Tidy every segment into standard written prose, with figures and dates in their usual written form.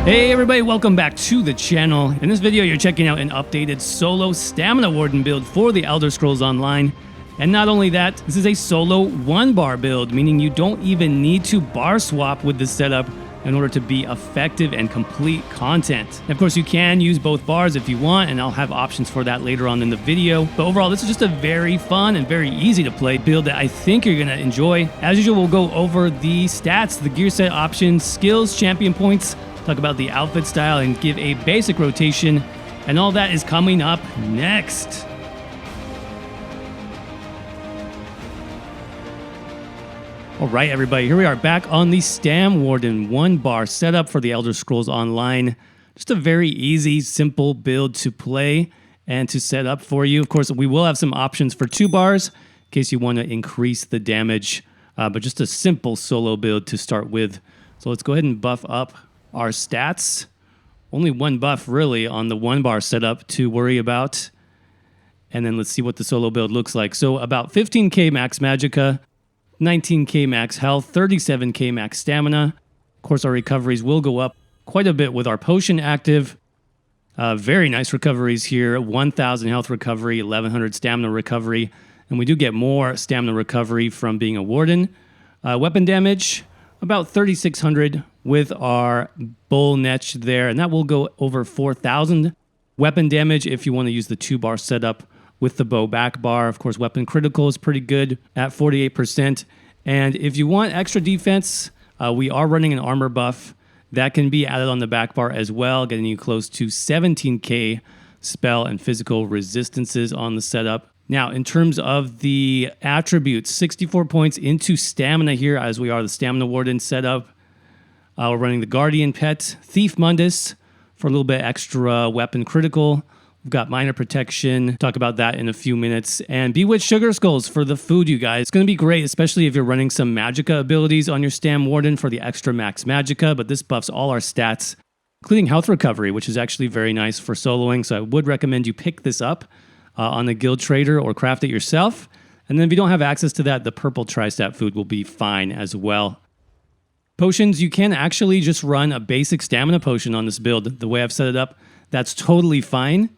Hey everybody, welcome back to the channel. In this video, you're checking out an updated solo Stamina Warden build for the Elder Scrolls Online. And not only that, this is a solo 1-bar build, meaning you don't even need to bar swap with this setup in order to be effective and complete content. And of course, you can use both bars if you want, and I'll have options for that later on in the video. But overall, this is just a very fun and very easy to play build that I think you're gonna enjoy. As usual, we'll go over the stats, the gear set options, skills, champion points, talk about the outfit style, and give a basic rotation, and all that is coming up next. All right, everybody, here we are back on the Stam Warden 1-bar setup for the Elder Scrolls Online. Just a very easy, simple build to play and to set up for you. Of course, we will have some options for 2 bars in case you want to increase the damage, but just a simple solo build to start with. So let's go ahead and buff up our stats. Only 1 buff really on the 1-bar setup to worry about. And then let's see what the solo build looks like. So about 15k max magicka, 19k max health, 37k max stamina. Of course, our recoveries will go up quite a bit with our potion active. Very nice recoveries here. 1000 health recovery, 1100 stamina recovery. And we do get more stamina recovery from being a warden. Weapon damage, about 3600 with our bull netch there, and that will go over 4000 weapon damage if you want to use the 2-bar setup with the bow back bar. Of course, weapon critical is pretty good at 48%. And if you want extra defense, we are running an armor buff that can be added on the back bar as well, getting you close to 17k spell and physical resistances on the setup. Now, in terms of the attributes, 64 points into stamina here, as we are the Stamina Warden setup. We're running the Guardian Pet, Thief Mundus for a little bit extra weapon critical. We've got Minor Protection, talk about that in a few minutes. And Bewitched Sugar Skulls for the food, you guys. It's going to be great, especially if you're running some magicka abilities on your Stam Warden for the extra max magicka, but this buffs all our stats, including health recovery, which is actually very nice for soloing, so I would recommend you pick this up on the guild trader or craft it yourself. And then if you don't have access to that, the purple tri-stat food will be fine as well. Potions, you can actually just run a basic stamina potion on this build. The way I've set it up, that's totally fine.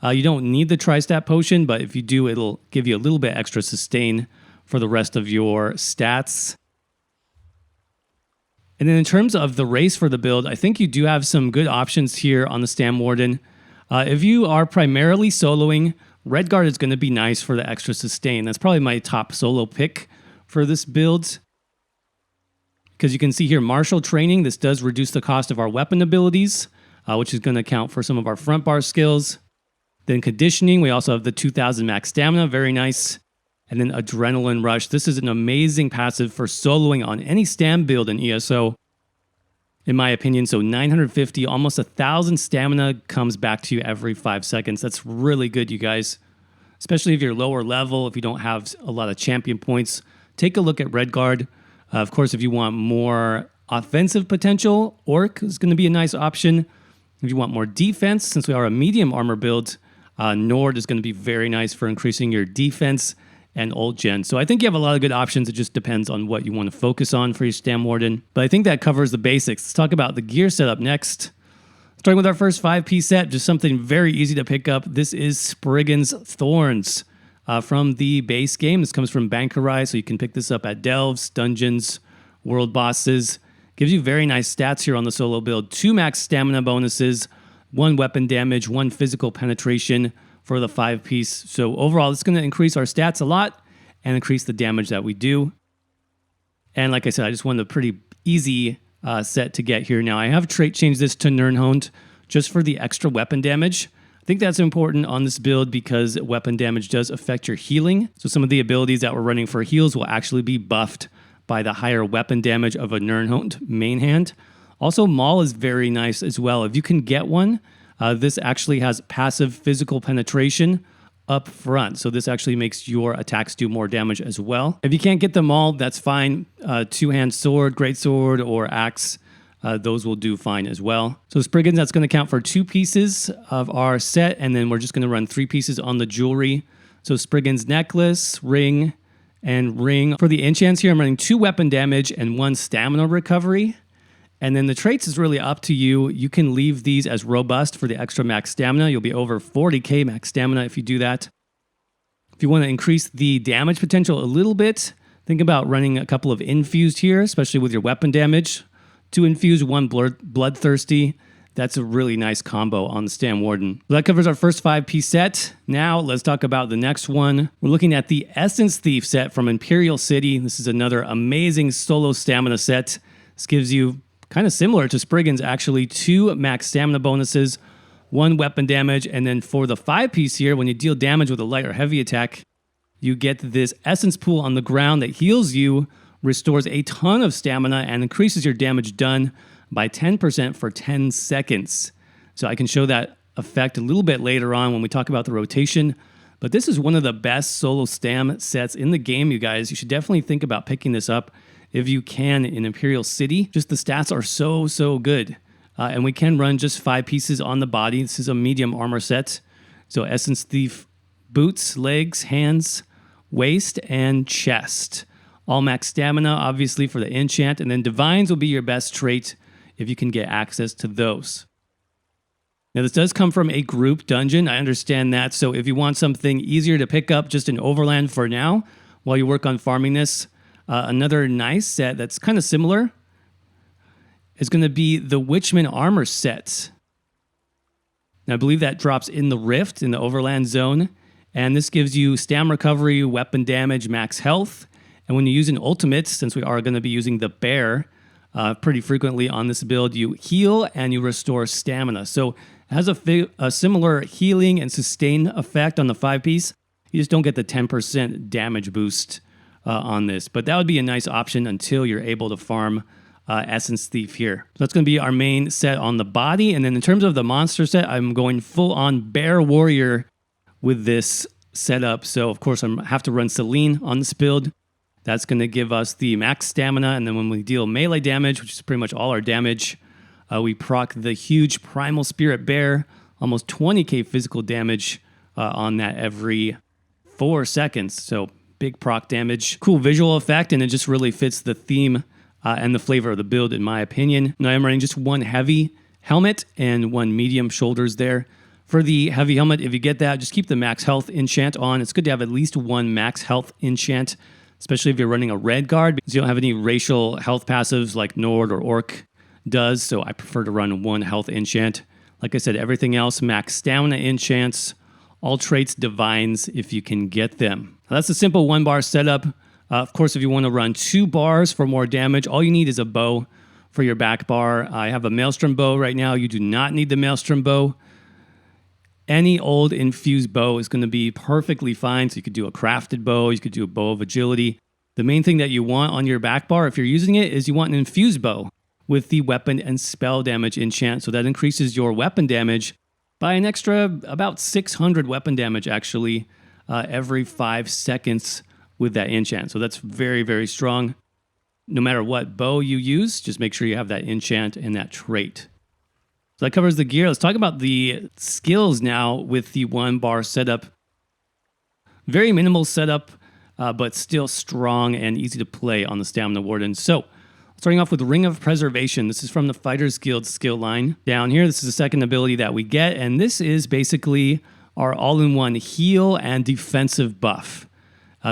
You don't need the tri-stat potion, but if you do, it'll give you a little bit extra sustain for the rest of your stats. And then in terms of the race for the build, I think you do have some good options here on the Stam Warden. If you are primarily soloing, Redguard is going to be nice for the extra sustain. That's probably my top solo pick for this build. Because you can see here, martial training, this does reduce the cost of our weapon abilities, which is going to account for some of our front bar skills. Then conditioning, we also have the 2000 max stamina, very nice. And then adrenaline rush. This is an amazing passive for soloing on any Stam build in ESO, in my opinion. So 950, almost 1000 stamina comes back to you every 5 seconds. That's really good, you guys. Especially if you're lower level, if you don't have a lot of champion points. Take a look at Redguard. Of course, if you want more offensive potential, Orc is going to be a nice option. If you want more defense, since we are a medium armor build, Nord is going to be very nice for increasing your defense and ult gen. So I think you have a lot of good options. It just depends on what you want to focus on for your Stam Warden. But I think that covers the basics. Let's talk about the gear setup next. Starting with our first 5-piece set, just something very easy to pick up. This is Spriggan's Thorns. From the base game. This comes from Bankerai, so you can pick this up at Delves, Dungeons, World Bosses. Gives you very nice stats here on the solo build. 2 max stamina bonuses, 1 weapon damage, 1 physical penetration for the 5-piece. So overall, it's going to increase our stats a lot and increase the damage that we do. And like I said, I just wanted a pretty easy set to get here. Now, I have trait changed this to Nirnhond just for the extra weapon damage. I think that's important on this build because weapon damage does affect your healing. So some of the abilities that we're running for heals will actually be buffed by the higher weapon damage of a Nirnhond main hand. Also, Maul is very nice as well. If you can get one, this actually has passive physical penetration up front. So this actually makes your attacks do more damage as well. If you can't get them all, that's fine. 2-hand sword, greatsword, or axe. Those will do fine as well. So Spriggan's, that's going to count for 2 pieces of our set, and then we're just going to run 3 pieces on the jewelry. So Spriggan's necklace, ring, and ring. For the enchants here, I'm running 2 weapon damage and 1 stamina recovery. And then the traits is really up to you. You can leave these as robust for the extra max stamina. You'll be over 40k max stamina if you do that. If you want to increase the damage potential a little bit, think about running a couple of infused here, especially with your weapon damage. 2 infused, 1 bloodthirsty. That's a really nice combo on the Stam Warden. So that covers our first 5-piece set. Now let's talk about the next one. We're looking at the Essence Thief set from Imperial City. This is another amazing solo stamina set. This gives you, kind of similar to Spriggan's actually, 2 max stamina bonuses, 1 weapon damage, and then for the 5-piece here, when you deal damage with a light or heavy attack, you get this essence pool on the ground that heals you, restores a ton of stamina, and increases your damage done by 10% for 10 seconds. So I can show that effect a little bit later on when we talk about the rotation. But this is one of the best solo stam sets in the game, you guys. You should definitely think about picking this up if you can in Imperial City. Just the stats are so good. And we can run just 5 pieces on the body. This is a medium armor set. So Essence Thief boots, legs, hands, waist, and chest. All max stamina, obviously, for the enchant. And then Divines will be your best trait if you can get access to those. Now, this does come from a group dungeon. I understand that. So if you want something easier to pick up just in Overland for now, while you work on farming this, another nice set that's kind of similar is going to be the Witchman armor set. Now, I believe that drops in the Rift, in the Overland zone. And this gives you stam recovery, weapon damage, max health. And when you use an ultimate, since we are going to be using the bear pretty frequently on this build, you heal and you restore stamina. So it has a similar healing and sustain effect on the 5-piece. You just don't get the 10% damage boost on this. But that would be a nice option until you're able to farm Essence Thief here. So that's going to be our main set on the body. And then in terms of the monster set, I'm going full on Bear Warrior with this setup. So of course I have to run Selene on this build. That's going to give us the max stamina, and then when we deal melee damage, which is pretty much all our damage, we proc the huge Primal Spirit Bear, almost 20k physical damage on that every 4 seconds. So big proc damage. Cool visual effect, and it just really fits the theme and the flavor of the build, in my opinion. Now I'm running just 1 heavy helmet and 1 medium shoulders there. For the heavy helmet, if you get that, just keep the max health enchant on. It's good to have at least 1 max health enchant, especially if you're running a red guard, because you don't have any racial health passives like Nord or Orc does, so I prefer to run 1 health enchant. Like I said, everything else, max stamina enchants, all traits divines if you can get them. Now, that's a simple 1-bar setup. Of course, if you want to run 2 bars for more damage, all you need is a bow for your back bar. I have a Maelstrom bow right now. You do not need the Maelstrom bow. Any old infused bow is going to be perfectly fine. So you could do a crafted bow, you could do a bow of agility. The main thing that you want on your back bar, if you're using it, is you want an infused bow with the weapon and spell damage enchant. So that increases your weapon damage by an extra about 600 weapon damage, actually, every 5 seconds with that enchant. So that's very strong. No matter what bow you use, just make sure you have that enchant and that trait. So that covers the gear. Let's talk about the skills now with the 1-bar setup. Very minimal setup, but still strong and easy to play on the Stamina Warden. So, starting off with Ring of Preservation. This is from the Fighters Guild skill line. Down here, this is the second ability that we get, and this is basically our all-in-one heal and defensive buff.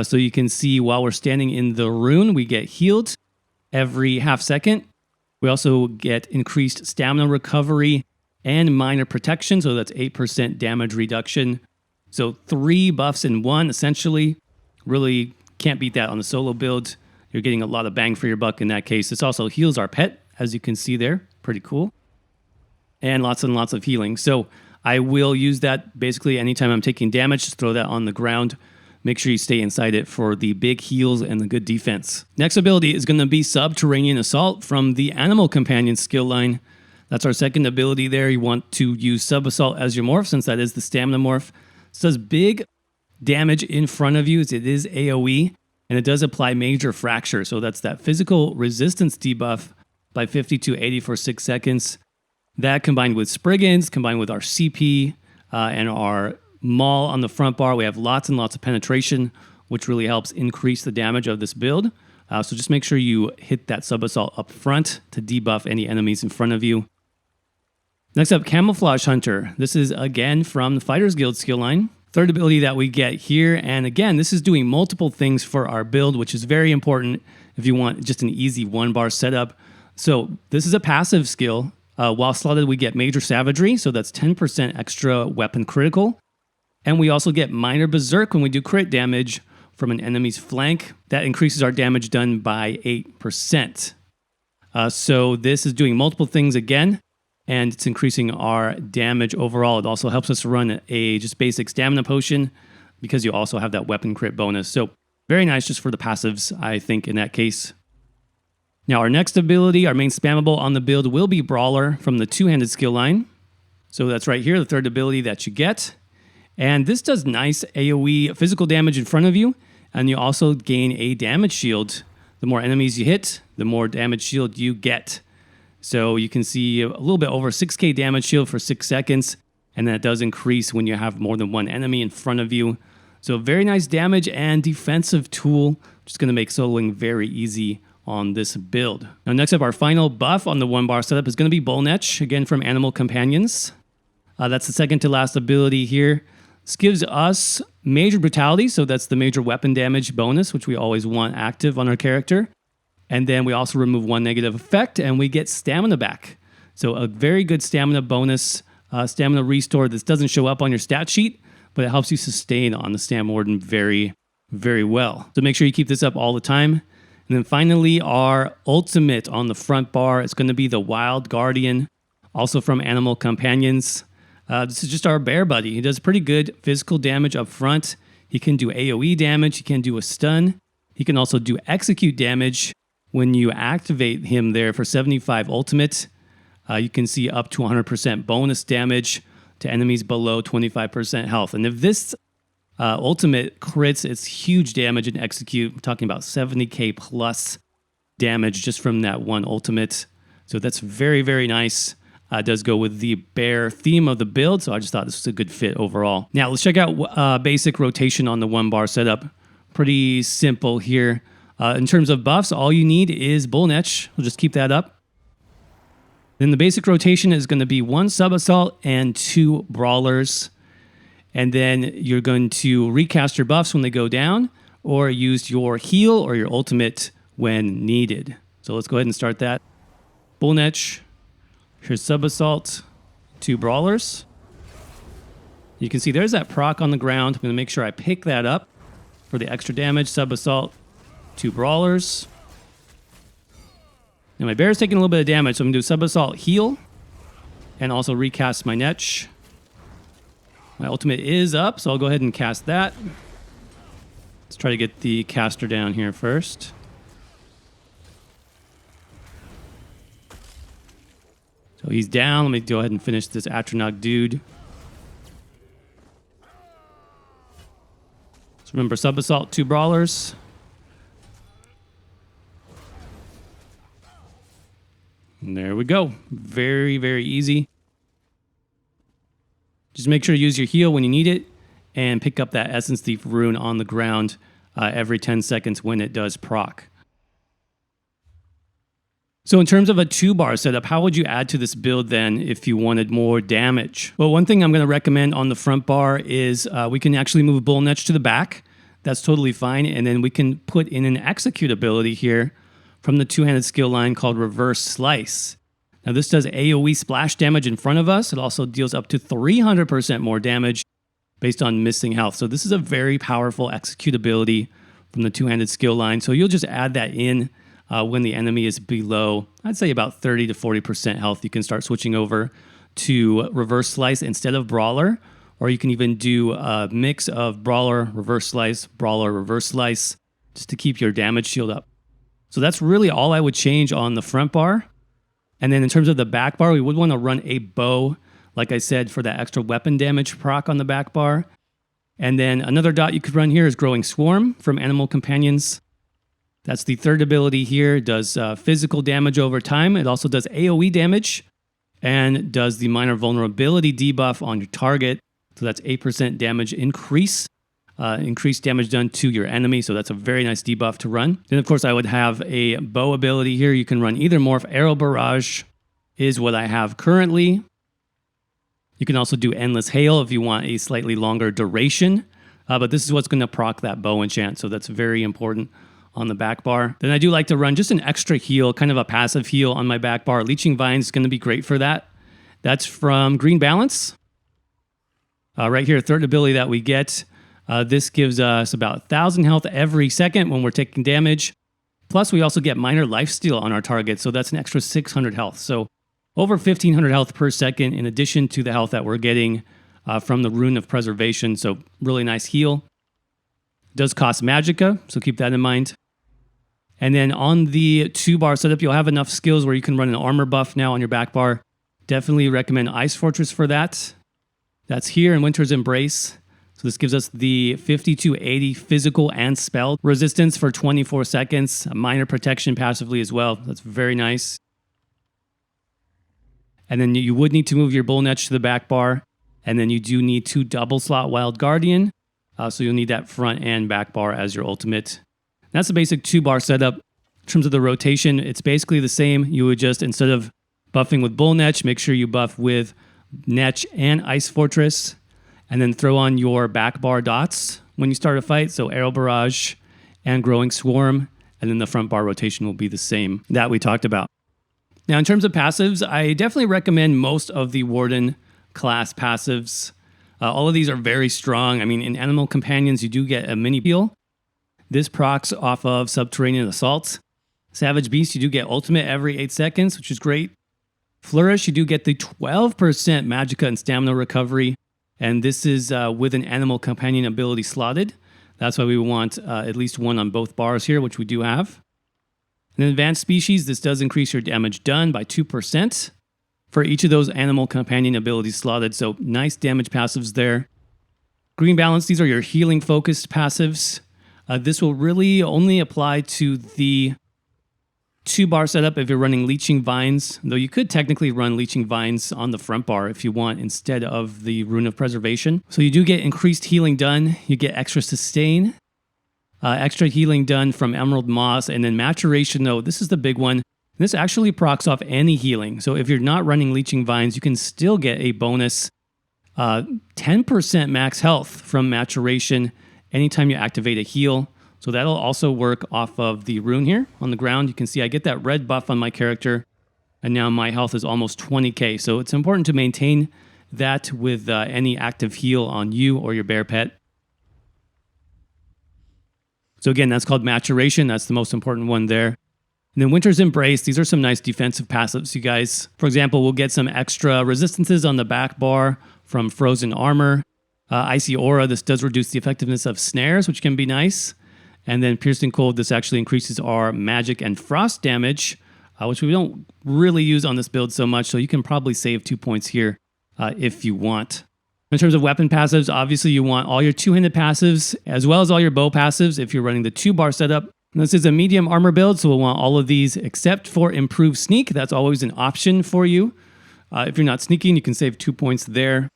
So you can see while we're standing in the rune, we get healed every half second. We also get increased stamina recovery and minor protection, so that's 8% damage reduction. So 3 buffs in 1, essentially. Really can't beat that on the solo build. You're getting a lot of bang for your buck in that case. This also heals our pet, as you can see there. Pretty cool. And lots of healing. So I will use that basically anytime I'm taking damage. Just throw that on the ground. Make sure you stay inside it for the big heals and the good defense. Next ability is going to be Subterranean Assault from the Animal Companion skill line. That's our second ability there. You want to use Sub-Assault as your morph, since that is the stamina morph. It does big damage in front of you. It is AoE, and it does apply Major Fracture. So that's that physical resistance debuff by 50 to 80 for 6 seconds. That combined with Spriggans, combined with our CP and our Maul on the front bar, we have lots and lots of penetration, which really helps increase the damage of this build. So just make sure you hit that sub-assault up front to debuff any enemies in front of you. Next up, Camouflage Hunter. This is again from the Fighters Guild skill line. Third ability that we get here, and again, this is doing multiple things for our build, which is very important if you want just an easy 1-bar setup. So this is a passive skill. While slotted, we get Major Savagery, so that's 10% extra weapon critical. And we also get Minor Berserk when we do crit damage from an enemy's flank. That increases our damage done by 8%. So this is doing multiple things again, and it's increasing our damage overall. It also helps us run a just basic stamina potion because you also have that weapon crit bonus. So very nice just for the passives, I think, in that case. Now our next ability, our main spammable on the build, will be Brawler from the two-handed skill line. So that's right here, the third ability that you get. And this does nice AoE physical damage in front of you, and you also gain a damage shield. The more enemies you hit, the more damage shield you get. So you can see a little bit over 6k damage shield for 6 seconds, and that does increase when you have more than one enemy in front of you. So very nice damage and defensive tool, just going to make soloing very easy on this build. Now next up, our final buff on the 1-bar setup is going to be Bolnetch, again from Animal Companions. That's the second to last ability here. This gives us Major Brutality, so that's the major weapon damage bonus, which we always want active on our character. And then we also remove one negative effect, and we get Stamina back. So a very good Stamina bonus, Stamina Restore. This doesn't show up on your stat sheet, but it helps you sustain on the Stam Warden very, very well. So make sure you keep this up all the time. And then finally, our ultimate on the front bar is going to be the Wild Guardian, also from Animal Companions. This is just our bear buddy. He does pretty good physical damage up front. He can do AoE damage. He can do a stun. He can also do execute damage when you activate him there for 75 ultimate. You can see up to 100% bonus damage to enemies below 25% health. And if this ultimate crits, it's huge damage in execute. I'm talking about 70k plus damage just from that one ultimate. So that's very, very nice. Does go with the bear theme of the build, so I just thought this was a good fit overall. Now let's check out basic rotation on the 1-bar setup. Pretty simple here. In terms of buffs, all you need is Bolnetch. We'll just keep that up. Then the basic rotation is going to be 1 sub-assault and 2 brawlers. And then you're going to recast your buffs when they go down, or use your heal or your ultimate when needed. So let's go ahead and start that. Bolnetch. Here's sub-assault, 2 brawlers. You can see there's that proc on the ground. I'm going to make sure I pick that up for the extra damage. Sub-assault, 2 brawlers. Now my bear's taking a little bit of damage, so I'm going to do sub-assault heal and also recast my Netch. My ultimate is up, so I'll go ahead and cast that. Let's try to get the caster down here first. So he's down. Let me go ahead and finish this Atronach dude. So remember, sub-assault, 2 brawlers. And there we go. Very, very easy. Just make sure to use your heal when you need it, and pick up that Essence Thief rune on the ground every 10 seconds when it does proc. So in terms of a 2-bar setup, how would you add to this build then if you wanted more damage? Well, one thing I'm going to recommend on the front bar is we can actually move Bolnetch to the back. That's totally fine. And then we can put in an execute ability here from the two-handed skill line called Reverse Slice. Now this does AoE splash damage in front of us. It also deals up to 300% more damage based on missing health. So this is a very powerful execute ability from the two-handed skill line. So you'll just add that in when the enemy is below, I'd say about 30 to 40% health. You can start switching over to Reverse Slice instead of Brawler, or you can even do a mix of Brawler, Reverse Slice, just to keep your damage shield up. So that's really all I would change on the front bar. And then in terms of the back bar, we would want to run a bow, like I said, for that extra weapon damage proc on the back bar. And then another dot you could run here is Growing Swarm from Animal Companions. That's the third ability here. It does physical damage over time. It also does AoE damage and does the minor vulnerability debuff on your target. So that's 8% damage increase increased damage done to your enemy, so that's a very nice debuff to run. Then, of course, I would have a bow ability here. You can run either morph. Arrow Barrage is what I have currently. You can also do Endless Hail if you want a slightly longer duration, but this is what's going to proc that bow enchant, so that's very important on the back bar. Then I do like to run just an extra heal, kind of a passive heal on my back bar. Leeching Vines is going to be great for that. That's from Green Balance. Right here, third ability that we get. This gives us about 1,000 health every second when we're taking damage. Plus, we also get minor lifesteal on our target, so that's an extra 600 health. So over 1,500 health per second in addition to the health that we're getting from the Rune of Preservation. So really nice heal. Does cost Magicka, so keep that in mind. And then on the 2-bar setup, you'll have enough skills where you can run an armor buff now on your back bar. Definitely recommend Ice Fortress for that. That's here in Winter's Embrace. So this gives us the 50 to 80 physical and spell resistance for 24 seconds. A minor protection passively as well. That's very nice. And then you would need to move your Bullnetch to the back bar. And then you do need 2 double slot Wild Guardian. So you'll need that front and back bar as your ultimate. That's the basic 2-bar setup. In terms of the rotation, it's basically the same. You would just, instead of buffing with Bullnetch, make sure you buff with Netch and Ice Fortress. And then throw on your back bar dots when you start a fight. So Arrow Barrage and Growing Swarm. And then the front bar rotation will be the same that we talked about. Now, in terms of passives, I definitely recommend most of the Warden class passives. All of these are very strong. I mean, in Animal Companions, you do get a mini heal. This procs off of Subterranean Assault. Savage Beast, you do get ultimate every 8 seconds, which is great. Flourish, you do get the 12% Magicka and Stamina recovery. And this is with an Animal Companion ability slotted. That's why we want at least one on both bars here, which we do have. In Advanced Species, this does increase your damage done by 2% for each of those Animal Companion abilities slotted. So nice damage passives there. Green Balance, these are your healing focused passives. This will really only apply to the 2-bar setup if you're running Leeching Vines, though you could technically run Leeching Vines on the front bar if you want instead of the Rune of Preservation. So you do get increased healing done, you get extra sustain, extra healing done from Emerald Moss, and then Maturation, though, this is the big one. This actually procs off any healing. So if you're not running Leeching Vines, you can still get a bonus 10% max health from Maturation anytime you activate a heal. So that'll also work off of the rune here on the ground. You can see I get that red buff on my character, and now my health is almost 20k. So it's important to maintain that with any active heal on you or your bear pet. So again, that's called Maturation. That's the most important one there. And then Winter's Embrace. These are some nice defensive passives, you guys. For example, we'll get some extra resistances on the back bar from Frozen Armor. Icy Aura. This does reduce the effectiveness of snares, which can be nice. And then Piercing Cold, this actually increases our magic and frost damage, which we don't really use on this build so much, so you can probably save 2 points here if you want. In terms of weapon passives, obviously you want all your 2-handed passives, as well as all your bow passives if you're running the 2-bar setup. And this is a medium armor build, so we'll want all of these except for Improved Sneak. That's always an option for you. If you're not sneaking, you can save 2 points there.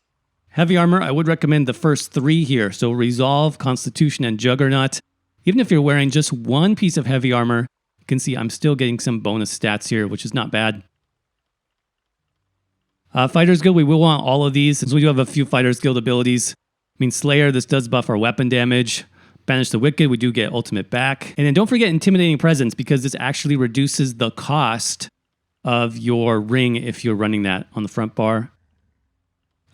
Heavy armor, I would recommend the first 3 here, so Resolve, Constitution, and Juggernaut. Even if you're wearing just one piece of heavy armor, you can see I'm still getting some bonus stats here, which is not bad. Fighter's Guild, we will want all of these, since we do have a few Fighter's Guild abilities. I mean, Slayer, this does buff our weapon damage. Banish the Wicked, we do get ultimate back. And then don't forget Intimidating Presence, because this actually reduces the cost of your ring if you're running that on the front bar.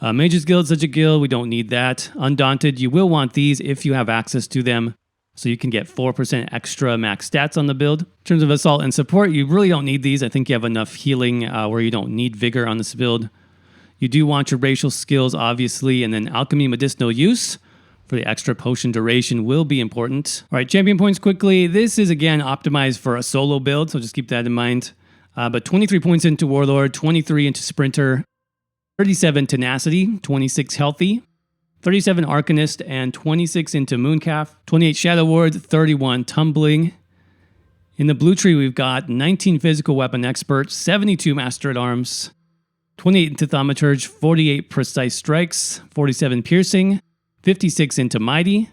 Mage's Guild, such a guild, we don't need that. Undaunted, you will want these if you have access to them. So you can get 4% extra max stats on the build. In terms of Assault and Support, you really don't need these. I think you have enough healing where you don't need Vigor on this build. You do want your racial skills, obviously, and then Alchemy Medicinal Use for the extra potion duration will be important. All right, champion points quickly. This is, again, optimized for a solo build, so just keep that in mind. But 23 points into Warlord, 23 into Sprinter, 37 Tenacity, 26 Healthy, 37 Arcanist, and 26 into Mooncalf, 28 Shadow Ward, 31 Tumbling. In the blue tree, we've got 19 Physical Weapon Expert, 72 Master at Arms, 28 into Thaumaturge, 48 Precise Strikes, 47 Piercing, 56 into Mighty,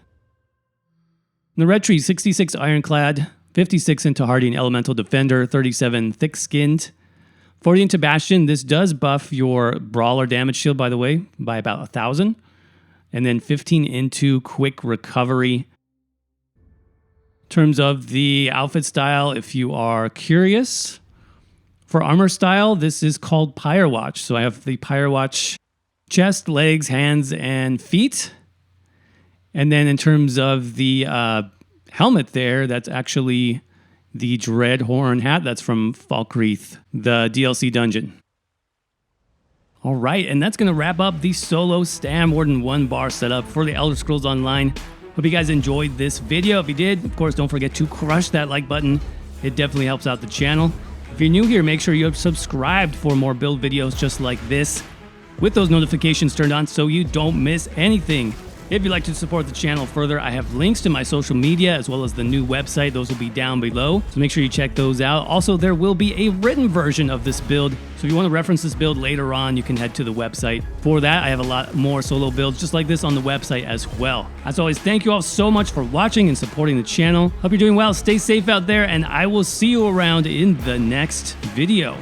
The red tree, 66 Ironclad, 56 into Hardy and Elemental Defender, 37 Thick-Skinned. 40 into Bastion. This does buff your Brawler damage shield, by the way, by about 1,000. And then 15 into Quick Recovery. In terms of the outfit style, if you are curious, for armor style, this is called Pyre Watch. So I have the Pyre Watch chest, legs, hands, and feet. And then in terms of the helmet there, that's actually the Dreadhorn hat. That's from Falkreath, the DLC dungeon. All right, and that's going to wrap up the solo Stam Warden 1-bar setup for the Elder Scrolls Online. Hope you guys enjoyed this video. If you did, of course, don't forget to crush that like button. It definitely helps out the channel. If you're new here, make sure you're subscribed for more build videos just like this, with those notifications turned on so you don't miss anything. If you'd like to support the channel further, I have links to my social media as well as the new website. Those will be down below, so make sure you check those out. Also, there will be a written version of this build, so if you want to reference this build later on, you can head to the website. For that, I have a lot more solo builds just like this on the website as well. As always, thank you all so much for watching and supporting the channel. Hope you're doing well, stay safe out there, and I will see you around in the next video.